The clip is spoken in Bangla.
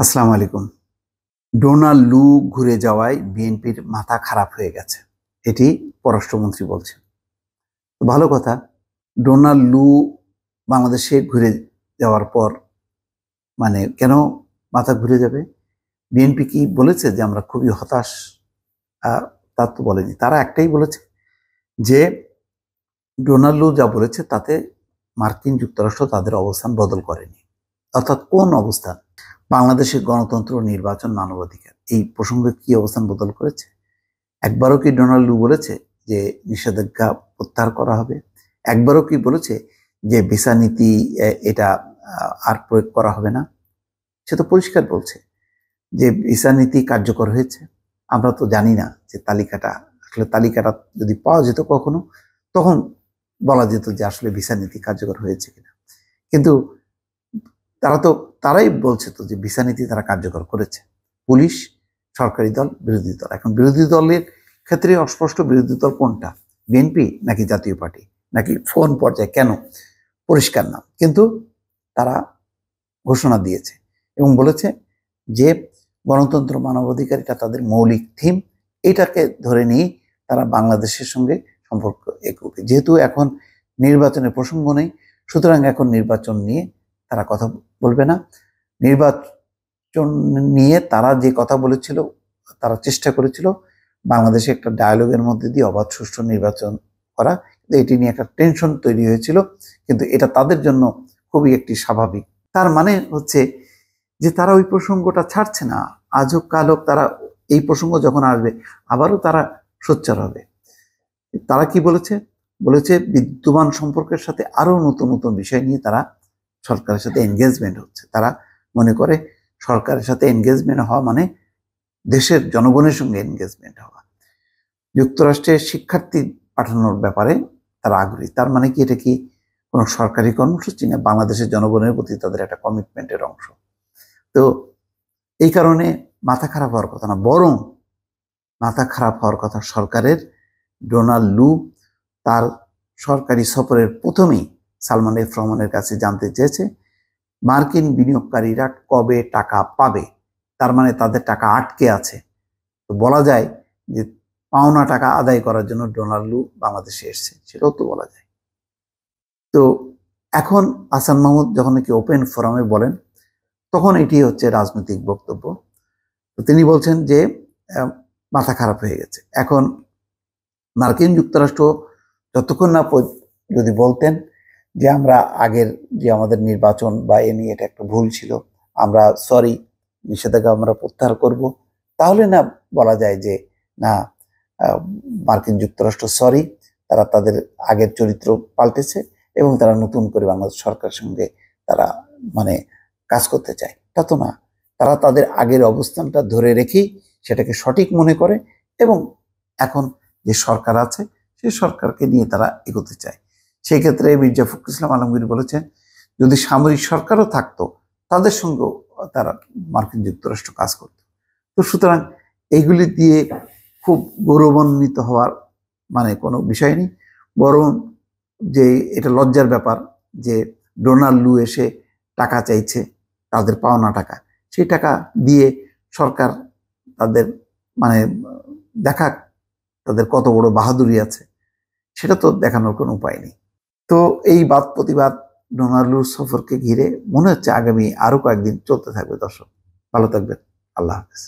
আসসালামু আলাইকুম। ডোনাল্ড লু ঘুরে যাওয়ায় বিএনপির মাথা খারাপ হয়ে গেছে, এটি পররাষ্ট্রমন্ত্রী বলছেন। তো ভালো কথা। ডোনাল্ড লু বাংলাদেশে ঘুরে যাওয়ার পর কেন মাথা ঘুরে যাবে? বিএনপি কি বলেছে যে আমরা খুবই হতাশ? তা তো বলেনি। তারা একটাই বলেছে যে ডোনাল্ড লু যা বলেছে তাতে মার্কিন যুক্তরাষ্ট্র তাদের অবস্থান বদল করেনি। অর্থাৎ কোন অবস্থান? বাংলাদেশের গণতন্ত্র, নির্বাচন, মানবাধিকার এই প্রসঙ্গে কি অবস্থান বদল করেছে? একবারও কি ডোনাল্ড লু বলেছে যে নিষেধাজ্ঞা প্রত্যাহার করা হবে? একবারও কি বলেছে যে ভিসা নীতি এটা আর প্রয়োগ করা হবে না? সে তো পরিষ্কার বলছে যে ভিসা নীতি কার্যকর হয়েছে। আমরা তো জানি না যে তালিকাটা যদি পাওয়া যেত কখনো, তখন বলা যেত যে আসলে ভিসা নীতি কার্যকর হয়েছে কিনা। কিন্তু তারাই বলছে তো যে ভিসা নীতি তারা কার্যকর করেছে। পুলিশ, সরকারি দল, বিরোধী দল। এখন বিরোধী দলের ক্ষেত্রে অস্পষ্ট বিরোধী দল কোনটা? বিএনপি নাকি জাতীয় পার্টি নাকি ফোন পর্যায়ে? কেন পরিষ্কার না, কিন্তু তারা ঘোষণা দিয়েছে এবং বলেছে যে গণতন্ত্র, মানবাধিকার এটা তাদের মৌলিক থিম। এটাকে ধরে নিয়ে তারা বাংলাদেশের সঙ্গে সম্পর্ক এগোবে। যেহেতু এখন নির্বাচনের প্রসঙ্গ নেই, সুতরাং এখন নির্বাচন নিয়ে তারা কথা বলবে না। নির্বাচন নিয়ে তারা যে কথা বলেছিল, তারা চেষ্টা করেছিল বাংলাদেশে একটা ডায়ালগের মধ্যে দিয়ে অবাধ সুষ্ঠু নির্বাচন করা। এটি নিয়ে একটা টেনশন তৈরি হয়েছিল, কিন্তু এটা তাদের জন্য খুবই একটি স্বাভাবিক। তার মানে হচ্ছে যে তারা ওই প্রসঙ্গটা ছাড়ছে না। আজ হোক কাল হোক, তারা এই প্রসঙ্গ যখন আসবে আবারও তারা সোচ্চার হবে। তারা কি বলেছে? বলেছে বিদ্যমান সম্পর্কের সাথে আরো নতুন নতুন বিষয় নিয়ে তারা সরকারের সাথে এনগেজমেন্ট হচ্ছে। তারা মনে করে সরকারের সাথে এনগেজমেন্ট হওয়া মানে দেশের জনগণের সঙ্গে এনগেজমেন্ট হওয়া। যুক্তরাষ্ট্রের শিক্ষার্থী পাঠানোর ব্যাপারে তারা আগ্রহী। তার মানে কি এটা কি কোনো সরকারি কর্মসূচি না বাংলাদেশের জনগণের প্রতি তাদের একটা কমিটমেন্টের অংশ? তো এই কারণে মাথা খারাপ হওয়ার কথা না, বরং মাথা খারাপ হওয়ার কথা সরকারের। ডোনাল্ড লু তার সরকারি সফরের প্রথমেই সালমান এফ রহমানের কাছে জানতে চেয়েছে মার্কিন বিনিয়োগকারীরা কবে টাকা পাবে। তার মানে তাদের টাকা আটকে আছে। তো বলা যায় যে পাওনা টাকা আদায় করার জন্য ডোনাল্ড লু বাংলাদেশে এসছে, সেটাও তো বলা যায়। তো এখন হাসান মাহমুদ যখন নাকি ওপেন ফোরামে বলেন, তখন এটি হচ্ছে রাজনৈতিক বক্তব্য। তো তিনি বলছেন যে মাথা খারাপ হয়ে গেছে। এখন মার্কিন যুক্তরাষ্ট্র যতক্ষণ না যদি বলতেন যে আমরা আগের যে আমাদের নির্বাচন বা এ নিয়ে এটা একটা ভুল ছিল, আমরা সরি, নিষেধাজ্ঞা আমরা প্রত্যাহার করব, তাহলে না বলা যায় যে না, মার্কিন যুক্তরাষ্ট্র সরি, তারা তাদের আগের চরিত্র পাল্টেছে এবং তারা নতুন করে বাংলাদেশ সরকারের সঙ্গে তারা কাজ করতে চায়। তা তো না, তারা তাদের আগের অবস্থানটা ধরে রেখেই সেটাকে সঠিক মনে করে এবং এখন যে সরকার আছে সেই সরকারকে নিয়ে তারা এগোতে চায়। সেই ক্ষেত্রে মির্জা ফখরুল ইসলাম আলমগীর বলেছেন যদি সামরিক সরকারও থাকতো তাদের সঙ্গেও তারা মার্কিন যুক্তরাষ্ট্র কাজ করত। তো সুতরাং এইগুলি দিয়ে খুব গৌরবান্বিত হওয়ার কোনো বিষয় নেই, বরং যে এটা লজ্জার ব্যাপার যে ডোনাল্ড লু এসে টাকা চাইছে, তাদের পাওনা টাকা, সেই টাকা দিয়ে সরকার তাদের দেখাক তাদের কত বড় বাহাদুরি আছে, সেটা তো দেখানোর কোনো উপায় নেই। তো এই বাদ প্রতিবাদ ডোনাল্ড লুর সফরকে ঘিরে মনে হচ্ছে আগামী আরো কয়েকদিন চলতে থাকবে। দর্শক ভালো থাকবেন, আল্লাহ হাফেজ।